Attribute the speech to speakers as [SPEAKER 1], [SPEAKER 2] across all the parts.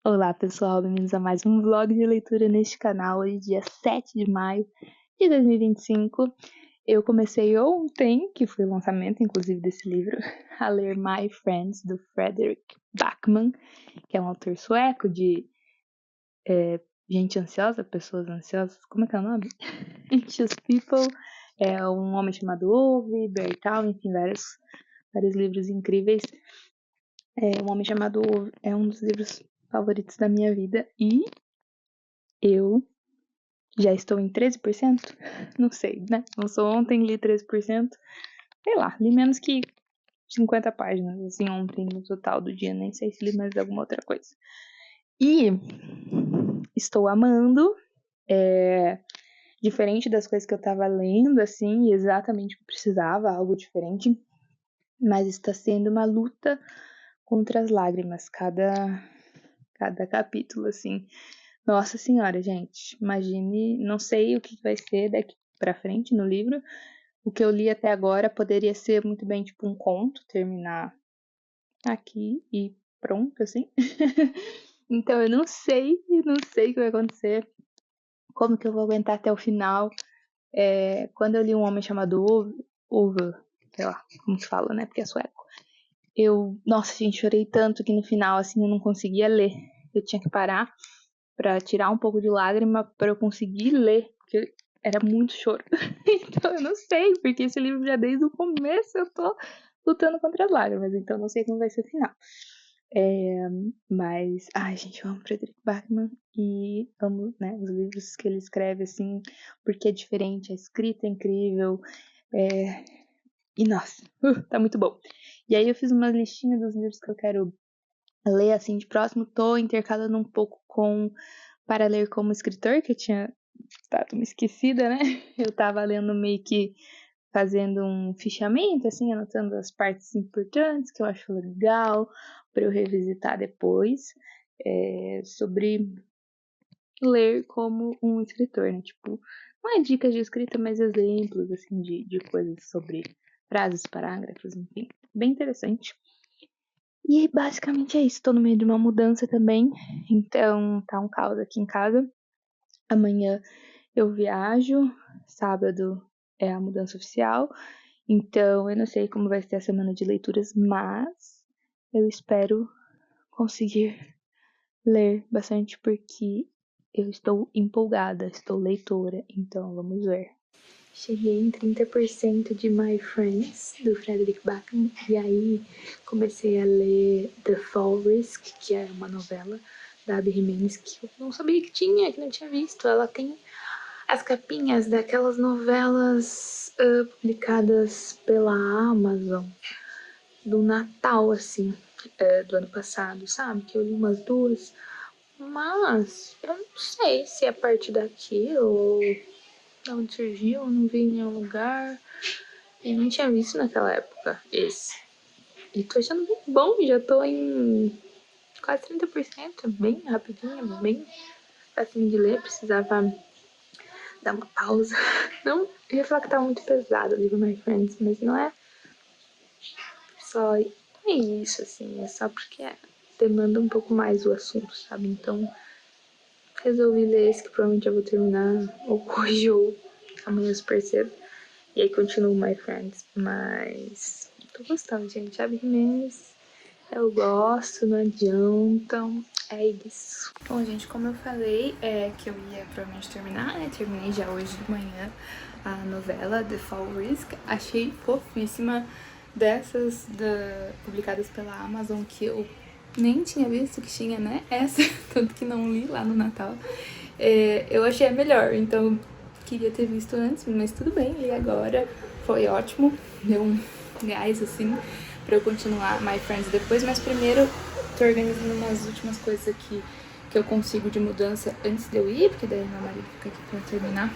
[SPEAKER 1] Olá pessoal, bem-vindos a mais um vlog de leitura neste canal. Hoje dia 7 de maio de 2025. Eu comecei ontem, que foi o lançamento inclusive desse livro, a ler My Friends, do Fredrik Backman, que é um autor sueco de gente ansiosa, pessoas ansiosas, como é que é o nome? Anxious People, é Um Homem Chamado Ove, Bertal, enfim, vários livros incríveis. Um Homem Chamado Ove é um dos livros favoritos da minha vida e eu já estou em 13%? Não sei, né? Lançou ontem, li 13%. Sei lá, li menos que 50 páginas, assim, ontem no total do dia. Nem sei se li mais alguma outra coisa. E estou amando. Diferente das coisas que eu tava lendo, assim, exatamente o que eu precisava, algo diferente. Mas está sendo uma luta contra as lágrimas, cada capítulo, assim. Nossa senhora, gente, imagine, não sei o que vai ser daqui pra frente no livro. O que eu li até agora poderia ser muito bem tipo um conto, terminar aqui e pronto, assim. Então eu não sei o que vai acontecer, como que eu vou aguentar até o final. Quando eu li Um Homem Chamado Ove, sei lá como se fala, né, porque é sueco. Nossa, gente, chorei tanto que no final, assim, eu não conseguia ler. Eu tinha que parar pra tirar um pouco de lágrima pra eu conseguir ler, porque era muito choro. Então eu não sei, porque esse livro já desde o começo eu tô lutando contra as lágrimas, então eu não sei como vai ser o final. Mas, ai gente, eu amo Fredrik Backman e amo, né, os livros que ele escreve, assim, porque é diferente, a escrita é incrível, e nossa, tá muito bom. E aí eu fiz uma listinha dos livros que eu quero ler, assim, de próximo, tô intercalando um pouco com Para Ler Como Escritor, que eu tinha dado uma esquecida, né? Eu tava lendo meio que fazendo um fichamento, assim, anotando as partes importantes que eu acho legal para eu revisitar depois, sobre ler como um escritor, né? Tipo, não é dicas de escrita, mas exemplos, assim, de coisas sobre frases, parágrafos, enfim. Bem interessante. E basicamente é isso. Tô no meio de uma mudança também, então tá um caos aqui em casa. Amanhã eu viajo, sábado é a mudança oficial, então eu não sei como vai ser a semana de leituras, mas eu espero conseguir ler bastante porque eu estou empolgada, estou leitora, então vamos ver. Cheguei em 30% de My Friends, do Fredrik Backman, e aí comecei a ler The Fall Risk, que é uma novela da Abby Jimenez, que eu não sabia que tinha, que não tinha visto. Ela tem as capinhas daquelas novelas publicadas pela Amazon do Natal, assim, do ano passado, sabe? Que eu li umas duas, mas eu não sei se é parte daquilo ou de onde surgiu, eu não vi em nenhum lugar. Eu não tinha visto naquela época esse. E tô achando muito bom, já tô em quase 30%, bem rapidinho, bem facinho de ler, precisava dar uma pausa. Não, eu ia falar que tá muito pesado o livro My Friends, mas não é só é isso, assim, é só porque demanda um pouco mais o assunto, sabe? Então resolvi ler esse que provavelmente eu vou terminar ou hoje ou amanhã super cedo. E aí continuo My Friends, mas tô gostando, gente. Sabe, Jimenez? Eu gosto, não adianta. É isso. Bom, gente, como eu falei, que eu ia provavelmente terminar, né? Terminei já hoje de manhã a novela The Fall Risk. Achei fofíssima, dessas publicadas pela Amazon, que eu nem tinha visto que tinha, né? Essa, tanto que não li lá no Natal. Eu achei a melhor, então queria ter visto antes, mas tudo bem, li agora. Foi ótimo, deu um gás, assim, pra eu continuar My Friends depois, mas primeiro tô organizando umas últimas coisas aqui que eu consigo de mudança antes de eu ir, porque daí meu marido fica aqui pra terminar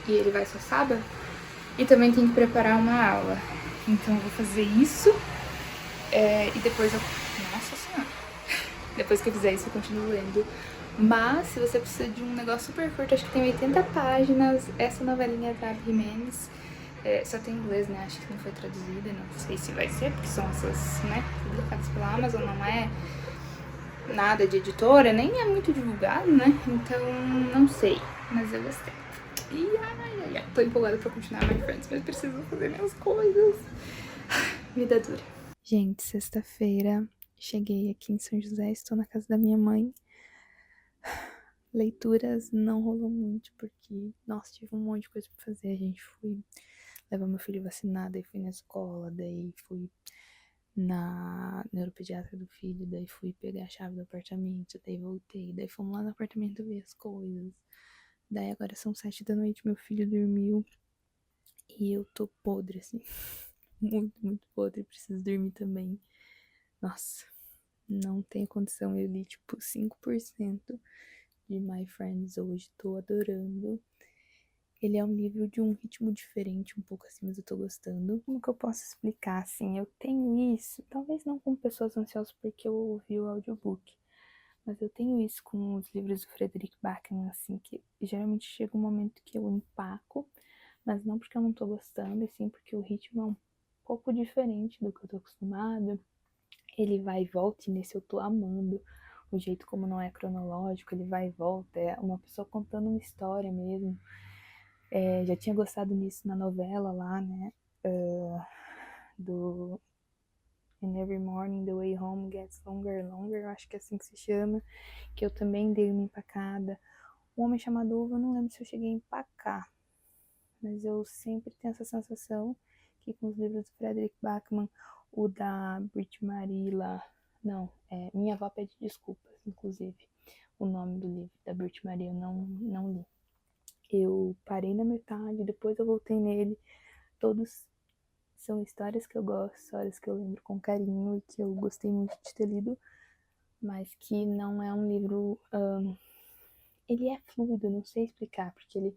[SPEAKER 1] e ele vai só sábado. E também tem que preparar uma aula, então eu vou fazer isso e depois eu... Nossa Senhora! Depois que eu fizer isso eu continuo lendo. Mas se você precisa de um negócio super curto, acho que tem 80 páginas, essa novelinha da Abby Jimenez, só tem em inglês, né? Acho que não foi traduzida, não sei se vai ser, porque são essas, né, publicadas pela Amazon, não é nada de editora, nem é muito divulgado, né? Então, não sei, mas eu gostei. E ai, tô empolgada pra continuar My Friends, mas preciso fazer minhas coisas. Vida dura. Gente, sexta-feira, cheguei aqui em São José, estou na casa da minha mãe. Leituras não rolou muito, porque, nossa, tive um monte de coisa pra fazer. A gente foi levar meu filho vacinado, daí fui na escola, daí fui na neuropediatra do filho, daí fui pegar a chave do apartamento, daí voltei, daí fomos lá no apartamento ver as coisas. Daí agora são 7 da noite, meu filho dormiu e eu tô podre, assim. Muito, muito podre, preciso dormir também. Nossa, não tenho condição, eu li tipo 5% de My Friends hoje, tô adorando. Ele é um livro de um ritmo diferente, um pouco assim, mas eu tô gostando. Como que eu posso explicar, assim? Eu tenho isso, talvez não com pessoas ansiosas porque eu ouvi o audiobook, mas eu tenho isso com os livros do Frederic Backman, assim, que geralmente chega um momento que eu empaco, mas não porque eu não tô gostando, e sim porque o ritmo é um pouco diferente do que eu tô acostumada. Ele vai e volta, e nesse eu tô amando. O jeito como não é cronológico, ele vai e volta, é uma pessoa contando uma história mesmo. Já tinha gostado nisso na novela lá, né? Do And Every Morning the Way Home Gets Longer and Longer, eu acho que é assim que se chama, que eu também dei uma empacada. O Homem Chamado Ova, eu não lembro se eu cheguei a empacar, mas eu sempre tenho essa sensação que com os livros do Frederic Backman, o da Brit Marie lá, não, Minha Avó Pede Desculpas, inclusive, o nome do livro da Brit Marie eu não li. Eu parei na metade, depois eu voltei nele. Todos são histórias que eu gosto, histórias que eu lembro com carinho e que eu gostei muito de ter lido, mas que não é um livro. Ele é fluido, não sei explicar, porque ele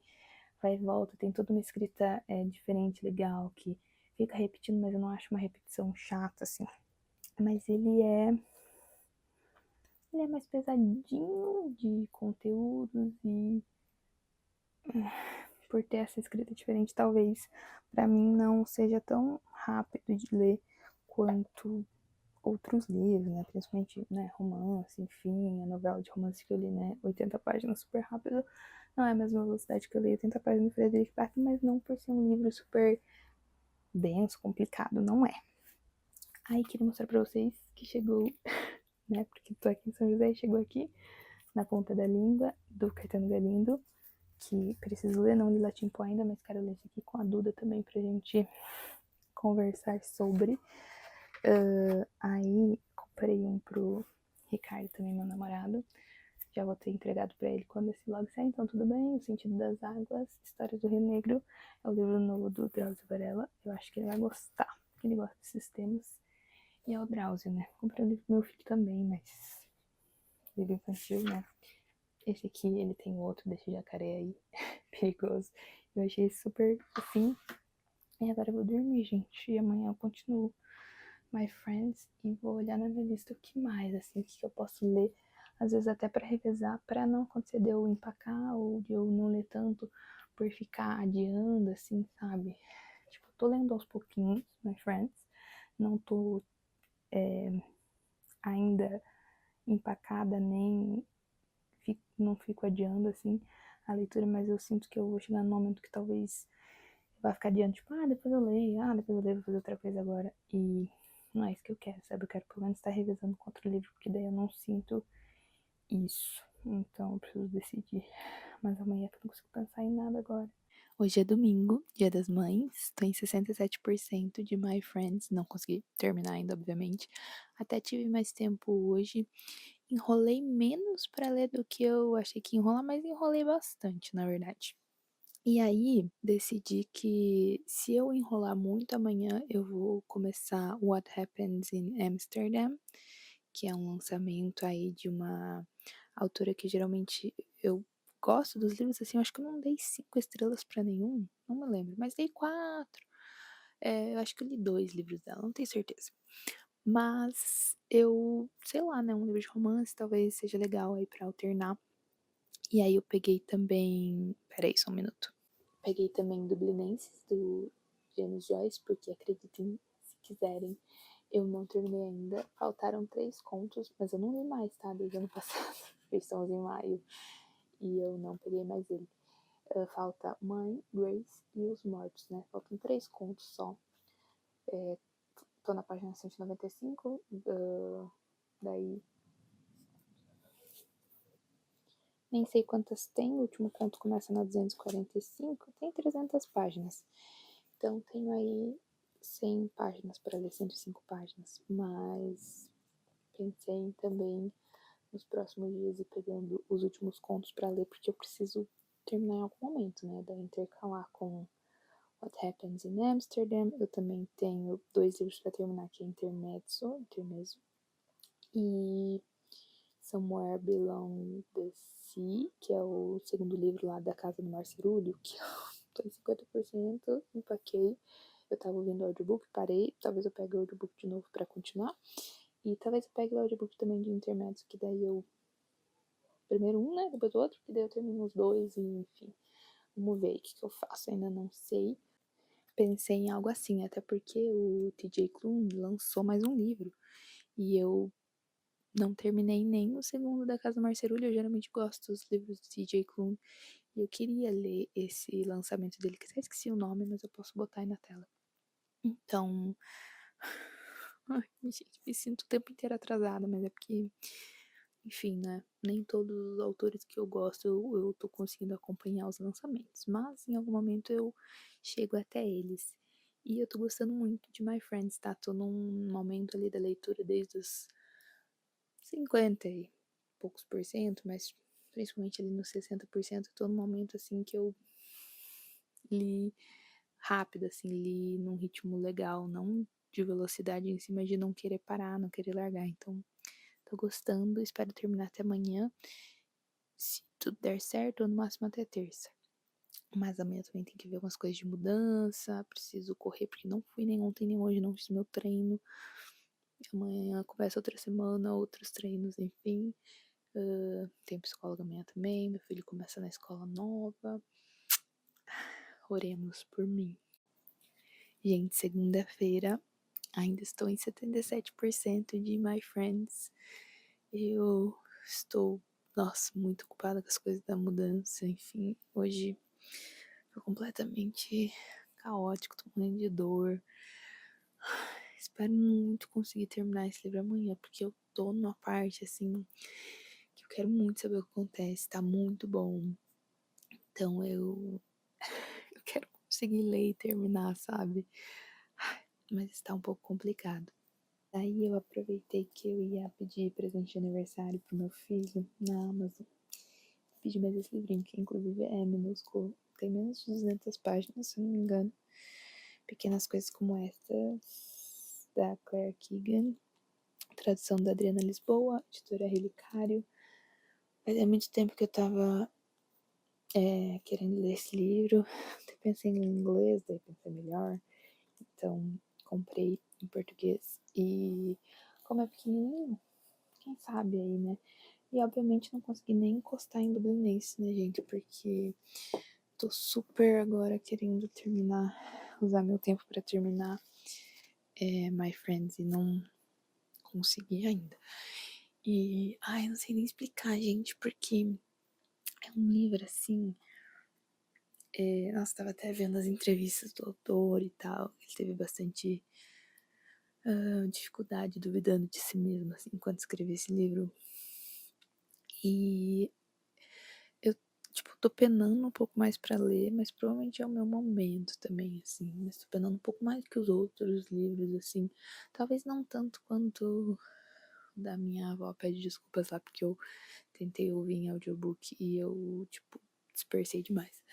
[SPEAKER 1] vai e volta, tem toda uma escrita diferente, legal, que fica repetindo, mas eu não acho uma repetição chata, assim. Mas ele é mais pesadinho de conteúdos e por ter essa escrita diferente, talvez para mim não seja tão rápido de ler quanto outros livros, né? Principalmente, né, romance, enfim, a novela de romance que eu li, né, 80 páginas super rápido. Não é a mesma velocidade que eu li 80 páginas do Frederic Backman, mas não por ser um livro super denso, complicado, não é. Aí queria mostrar pra vocês que chegou, né, porque tô aqui em São José e chegou aqui na ponta da língua do Caetano Galindo, que preciso ler, não li Latim Pó ainda, mas quero ler esse aqui com a Duda também pra gente conversar sobre. Aí comprei um pro Ricardo também, meu namorado. Já vou ter entregado pra ele quando esse vlog sair, então tudo bem. O Sentido das Águas, Histórias do Rio Negro, é o livro novo do Drauzio Varela. Eu acho que ele vai gostar, porque ele gosta desses temas. E é o Drauzio, né? Comprei o livro pro meu filho também, mas livro infantil, né? Esse aqui, ele tem outro desse jacaré aí, perigoso. Eu achei super assim. E agora eu vou dormir, gente. E amanhã eu continuo My Friends e vou olhar na minha lista o que mais, assim, o que eu posso ler. Às vezes até para revezar, para não acontecer de eu empacar ou de eu não ler tanto por ficar adiando, assim, sabe? Tipo, tô lendo aos pouquinhos, My Friends. Não tô ainda empacada, nem não fico adiando, assim, a leitura, mas eu sinto que eu vou chegar num momento que talvez vai ficar adiante, tipo, depois eu leio, depois eu leio, vou fazer outra coisa agora. E não é isso que eu quero, sabe? Eu quero pelo menos estar revisando com outro livro, porque daí eu não sinto isso. Então eu preciso decidir. Mas amanhã eu não consigo pensar em nada agora. Hoje é domingo, dia das mães. Tô em 67% de My Friends. Não consegui terminar ainda, obviamente. Até tive mais tempo hoje. Enrolei menos pra ler do que eu achei que ia enrolar, mas enrolei bastante, na verdade. E aí, decidi que se eu enrolar muito amanhã, eu vou começar What Happens in Amsterdam, que é um lançamento aí de uma autora que geralmente eu gosto dos livros, assim, eu acho que eu não dei 5 estrelas pra nenhum, não me lembro, mas dei 4. Eu acho que eu li 2 livros dela, não tenho certeza. Mas eu, sei lá, né, um livro de romance talvez seja legal aí pra alternar. E aí eu peguei também, peraí só um minuto. Peguei também Dublinenses, do James Joyce, porque acreditem se quiserem, Eu não terminei ainda, faltaram 3 contos, mas eu não li mais, tá? Desde o ano passado. Estamos em maio e eu não peguei mais ele. Falta Mãe, Grace e os Mortos, né? Faltam 3 contos só. Tô na página 195, daí nem sei quantas tem, o último conto começa na 245, tem 300 páginas. Então tenho aí 100 páginas para ler, 105 páginas, mas pensei também nos próximos dias ir pegando os últimos contos para ler, porque eu preciso terminar em algum momento, né? Daí intercalar com What Happens in Amsterdam. Eu também tenho 2 livros para terminar, que é Intermezzo, e Somewhere Below the Sea, que é o segundo livro lá da Casa do Marcerulho, que eu tô em 50%, empaquei. Eu tava ouvindo o audiobook, parei, talvez eu pegue o audiobook de novo pra continuar. E talvez eu pegue o audiobook também de intermédios, que daí eu... Primeiro um, né, depois o outro, que daí eu termino os 2 e enfim. Vamos ver o que eu faço, ainda não sei. Pensei em algo assim, até porque o TJ Klune lançou mais um livro. E eu não terminei nem o segundo da Casa Marcerulho. Eu geralmente gosto dos livros do TJ Klune. E eu queria ler esse lançamento dele, que até esqueci o nome, mas eu posso botar aí na tela. Então... Ai, gente, me sinto o tempo inteiro atrasada, mas é porque... Enfim, né? Nem todos os autores que eu gosto eu tô conseguindo acompanhar os lançamentos. Mas em algum momento eu chego até eles. E eu tô gostando muito de My Friends, tá? Tô num momento ali da leitura desde os 50 e poucos por cento, mas principalmente ali nos 60%, tô num momento assim que eu li rápido, assim, li num ritmo legal, não de velocidade em cima de não querer parar, não querer largar. Então, tô gostando, espero terminar até amanhã, se tudo der certo, ou no máximo até terça. Mas amanhã também tem que ver algumas coisas de mudança, preciso correr, porque não fui nem ontem nem hoje, não fiz meu treino. Amanhã começa outra semana, outros treinos, enfim. Tem psicóloga amanhã também, meu filho começa na escola nova. Oremos por mim. Gente, segunda-feira, ainda estou em 77% de My Friends. Eu estou, nossa, muito ocupada com as coisas da mudança, enfim. Hoje foi completamente caótico, tô morrendo de dor. Espero muito conseguir terminar esse livro amanhã, porque eu tô numa parte, assim, que eu quero muito saber o que acontece, tá muito bom. Então eu quero conseguir ler e terminar, sabe? Mas está um pouco complicado. Daí eu aproveitei que eu ia pedir presente de aniversário pro meu filho na Amazon. Pedi mais esse livrinho, que inclusive é minúsculo. Tem menos de 200 páginas, se eu não me engano. Pequenas coisas como essas, da Claire Keegan. Tradução da Adriana Lisboa, editora Relicário. Fazia muito tempo que eu tava querendo ler esse livro. Até pensei em inglês, daí pensei melhor. Então, comprei em português. E como é pequenininho, quem sabe aí, né? E obviamente não consegui nem encostar em Dublinense, né, gente? Porque tô super agora querendo terminar, usar meu tempo pra terminar My Friends e não consegui ainda. E, ai, não sei nem explicar, gente, porque é um livro assim. Nossa, tava até vendo as entrevistas do autor e tal. Ele teve bastante dificuldade, duvidando de si mesmo, assim, enquanto escrevia esse livro. E eu, tipo, tô penando um pouco mais pra ler, mas provavelmente é o meu momento também, assim. Mas tô penando um pouco mais que os outros livros, assim. Talvez não tanto quanto da minha avó Pede Desculpas lá, porque eu tentei ouvir em audiobook e eu, tipo, dispersei demais.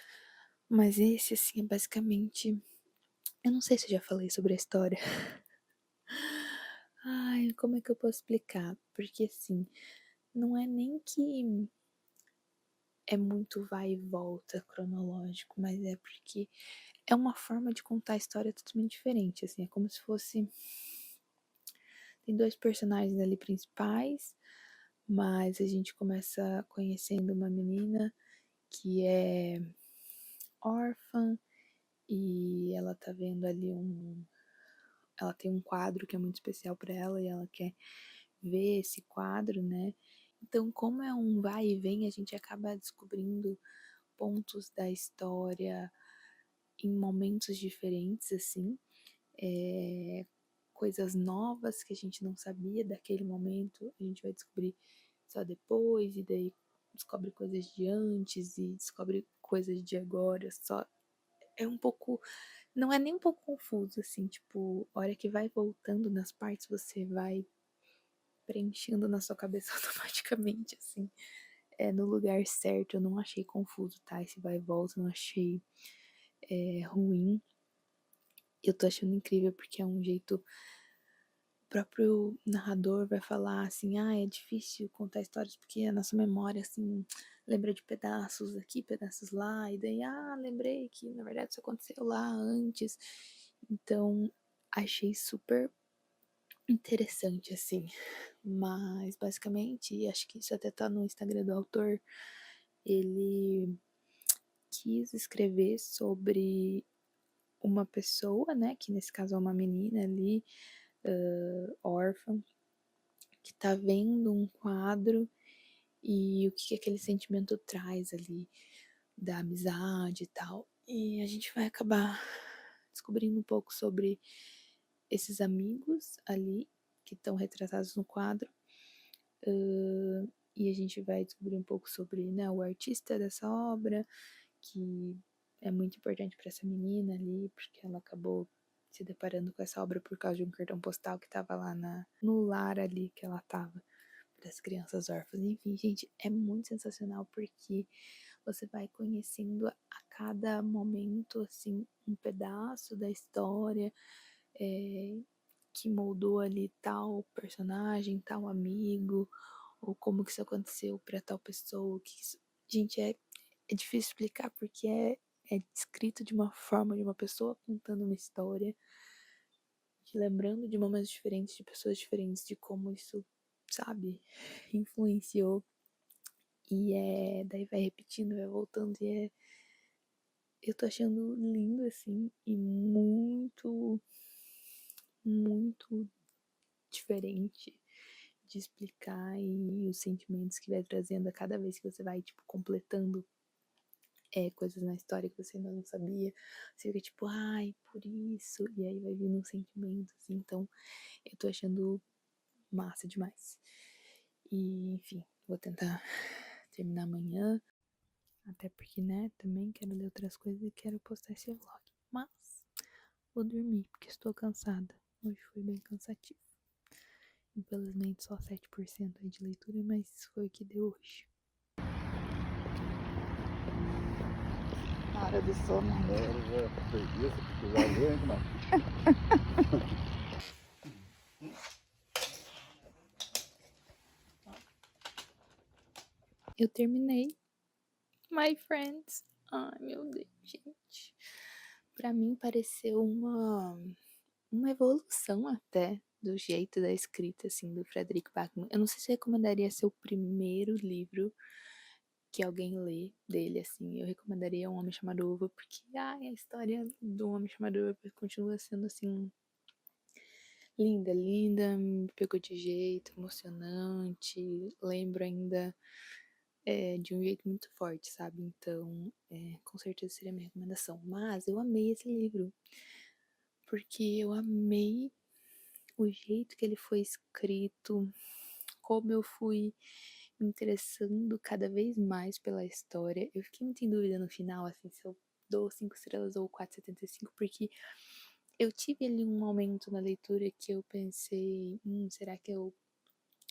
[SPEAKER 1] Mas esse, assim, é basicamente... Eu não sei se eu já falei sobre a história. Ai, como é que eu posso explicar? Porque, assim, não é nem que é muito vai e volta cronológico, mas é porque é uma forma de contar a história totalmente diferente, assim, é como se fosse... Tem 2 personagens ali principais, mas a gente começa conhecendo uma menina que é órfã e ela tá vendo ali ela tem um quadro que é muito especial para ela e ela quer ver esse quadro, né? Então, como é um vai e vem, a gente acaba descobrindo pontos da história em momentos diferentes, assim, coisas novas que a gente não sabia daquele momento, a gente vai descobrir só depois, e daí descobre coisas de antes e descobre coisas de agora, só é um pouco, não é nem um pouco confuso, assim, tipo, a hora que vai voltando nas partes, você vai preenchendo na sua cabeça automaticamente, assim, no lugar certo. Eu não achei confuso, tá? Esse vai e volta, não achei ruim. Eu tô achando incrível porque é um jeito, o próprio narrador vai falar assim, é difícil contar histórias porque a nossa memória, assim, lembra de pedaços aqui, pedaços lá, e daí, lembrei que na verdade isso aconteceu lá antes. Então, achei super interessante, assim. Mas, basicamente, acho que isso até tá no Instagram do autor, ele quis escrever sobre uma pessoa, né, que nesse caso é uma menina ali, órfã, que tá vendo um quadro e o que aquele sentimento traz ali da amizade e tal. E a gente vai acabar descobrindo um pouco sobre esses amigos ali que estão retratados no quadro. E a gente vai descobrir um pouco sobre, né, o artista dessa obra, que é muito importante para essa menina ali, porque ela acabou se deparando com essa obra por causa de um cartão postal que estava lá no lar ali que ela estava, para as crianças órfãs. Enfim, gente, é muito sensacional porque você vai conhecendo a cada momento, assim, um pedaço da história, que moldou ali tal personagem, tal amigo, ou como que isso aconteceu para tal pessoa. Gente, é difícil explicar porque é escrito de uma forma de uma pessoa contando uma história, te lembrando de momentos diferentes, de pessoas diferentes, de como isso, sabe, influenciou. E daí vai repetindo, vai voltando, eu tô achando lindo, assim, e muito, muito diferente de explicar, e os sentimentos que vai trazendo a cada vez que você vai, tipo, completando coisas na história que você ainda não sabia. Você fica tipo, ai, por isso. E aí vai vindo um sentimento, assim. Então, eu tô achando massa demais. E, enfim, vou tentar terminar amanhã. Até porque, né, também quero ler outras coisas e quero postar esse vlog. Mas, vou dormir, porque estou cansada. Hoje foi bem cansativo. Infelizmente, só 7% aí de leitura, mas foi o que deu hoje.
[SPEAKER 2] Hora do sono.
[SPEAKER 3] Agora já preguiça, porque já aguento, mas.
[SPEAKER 1] Eu terminei. My friends. Ai, meu Deus, gente. Pra mim pareceu uma evolução até do jeito da escrita, assim, do Frederick Backman. Eu não sei se eu recomendaria ser o primeiro livro que alguém lê dele, assim. Eu recomendaria Um Homem Chamado Uva, porque a história do Homem Chamado Uva continua sendo, assim, linda, linda, me pegou de jeito, emocionante. Lembro ainda de um jeito muito forte, sabe? Então, com certeza seria a minha recomendação. Mas eu amei esse livro, porque eu amei o jeito que ele foi escrito, como eu fui me interessando cada vez mais pela história. Eu fiquei muito em dúvida no final, assim, se eu dou 5 estrelas ou 4,75, porque eu tive ali um momento na leitura que eu pensei, será que eu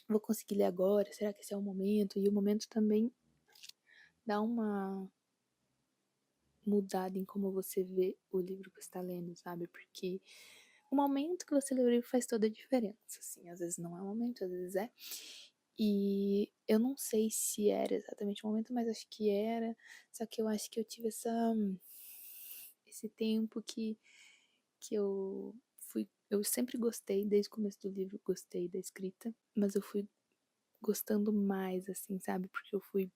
[SPEAKER 1] vou conseguir ler agora? Será que esse é o momento? E o momento também dá uma mudada em como você vê o livro que você está lendo, sabe? Porque o momento que você lê o livro faz toda a diferença, assim. Às vezes não é o momento, às vezes é. E eu não sei se era exatamente o momento, mas acho que era. Só que eu acho que eu tive esse tempo que eu sempre gostei, desde o começo do livro, gostei da escrita, mas eu fui gostando mais, assim, sabe? Porque eu fui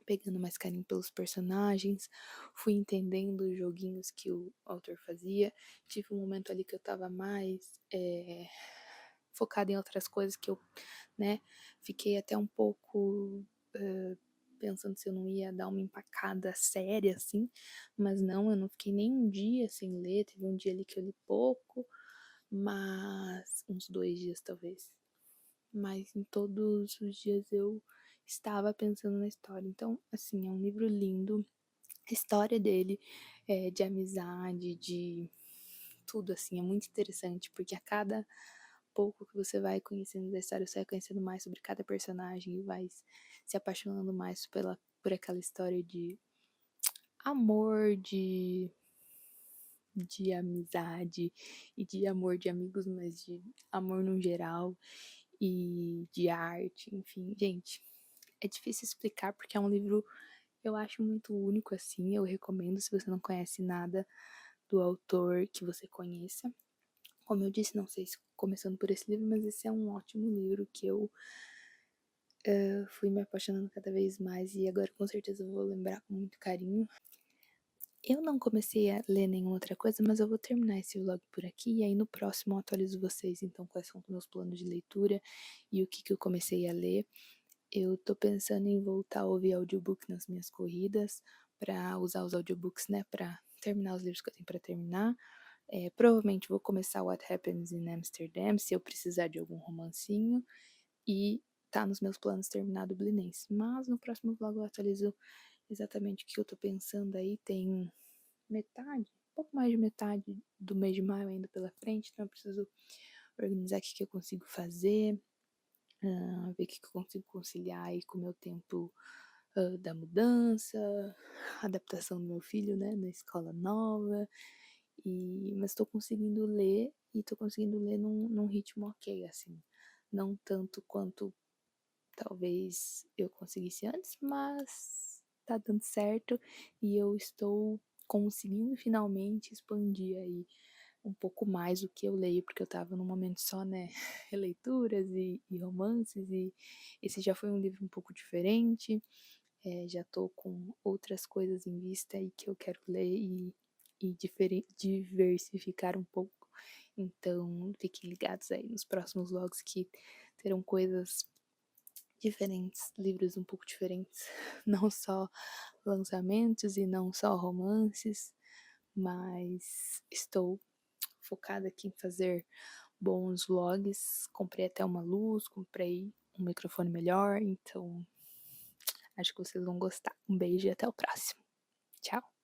[SPEAKER 1] pegando mais carinho pelos personagens, fui entendendo os joguinhos que o autor fazia. Tive um momento ali que eu tava mais focada em outras coisas que eu, né, fiquei até um pouco pensando se eu não ia dar uma empacada séria, assim, mas não, eu não fiquei nem um dia sem ler, teve um dia ali que eu li pouco, mas uns 2 dias talvez. Mas em todos os dias eu estava pensando na história. Então, assim, é um livro lindo. A história dele é de amizade, de tudo, assim, é muito interessante, porque a cada pouco que você vai conhecendo da história, você vai conhecendo mais sobre cada personagem e vai se apaixonando mais por aquela história de amor, de amizade e de amor de amigos, mas de amor no geral e de arte, enfim, gente, é difícil explicar porque é um livro eu acho muito único assim, eu recomendo se você não conhece nada do autor que você conheça. Como eu disse, não sei se começando por esse livro, mas esse é um ótimo livro que eu fui me apaixonando cada vez mais e agora com certeza eu vou lembrar com muito carinho. Eu não comecei a ler nenhuma outra coisa, mas eu vou terminar esse vlog por aqui e aí no próximo eu atualizo vocês então quais são os meus planos de leitura e o que que eu comecei a ler. Eu tô pensando em voltar a ouvir audiobook nas minhas corridas, para usar os audiobooks, né, para terminar os livros que eu tenho para terminar. Provavelmente vou começar What Happens in Amsterdam, se eu precisar de algum romancinho, e tá nos meus planos terminar Dublinense. Mas no próximo vlog eu atualizo exatamente o que eu tô pensando aí. Tem metade, um pouco mais de metade do mês de maio ainda pela frente, então eu preciso organizar o que eu consigo fazer, ver o que eu consigo conciliar aí com o meu tempo da mudança, adaptação do meu filho, né, na escola nova, mas estou conseguindo ler e estou conseguindo ler num ritmo ok, assim, não tanto quanto talvez eu conseguisse antes, mas tá dando certo e eu estou conseguindo finalmente expandir aí um pouco mais o que eu leio, porque eu tava num momento só, né, releituras e romances, e esse já foi um livro um pouco diferente, já tô com outras coisas em vista aí que eu quero ler e diversificar um pouco. Então, fiquem ligados aí nos próximos vlogs que terão coisas diferentes, livros um pouco diferentes, não só lançamentos e não só romances, mas estou focada aqui em fazer bons vlogs. Comprei até uma luz, comprei um microfone melhor, então acho que vocês vão gostar. Um beijo e até o próximo. Tchau!